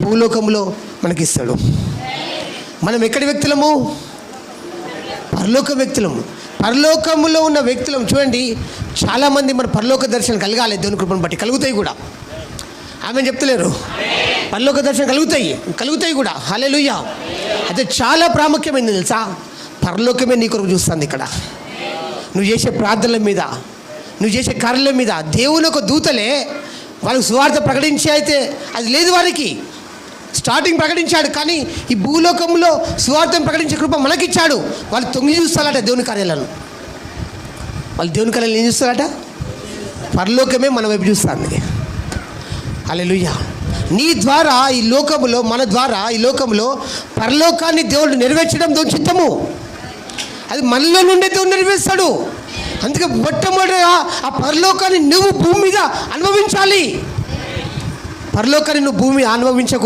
భూలోకంలో మనకిస్తాడు. మనం ఎక్కడి వ్యక్తులము? పరలోక వ్యక్తులము. పరలోకంలో ఉన్న వ్యక్తులం. చూడండి, చాలామంది మన పరలోక దర్శనం కలగాలి, దేవుని కృపను బట్టి కలుగుతాయి కూడా. ఆమె చెప్తలేరు? పరలోక దర్శనం కలుగుతాయి కూడా. హల్లెలూయా. అయితే చాలా ప్రాముఖ్యమైనది తెలుసా? పరలోకమే నీ కొరకు చూస్తుంది. ఇక్కడ నువ్వు చేసే ప్రార్థనల మీద, నువ్వు చేసే కార్యాల మీద దేవుని ఒక దూతలే వాళ్ళకు సువార్త ప్రకటించి, అయితే అది లేదు వారికి. స్టార్టింగ్ ప్రకటించాడు, కానీ ఈ భూలోకంలో సువార్తను ప్రకటించే కృప మనకిచ్చాడు. వాళ్ళు తొంగి చూస్తారట దేవుని కార్యాలను. వాళ్ళు దేవుని కార్యాలను ఏం చూస్తారట? పరలోకమే మన వైపు చూస్తుంది. హల్లెలూయా. నీ ద్వారా ఈ లోకములో, మన ద్వారా ఈ లోకంలో పరలోకాన్ని దేవుడు నెరవేర్చడం దేవుని చిత్తము. అది మనలో నుండే దేవుడు నెరవేర్స్తాడు. అందుకే మొట్టమొదటిగా ఆ పరలోకాన్ని నువ్వు భూమి మీద అనుభవించాలి. పరలోకాన్ని నువ్వు భూమి అనుభవించకూడదు.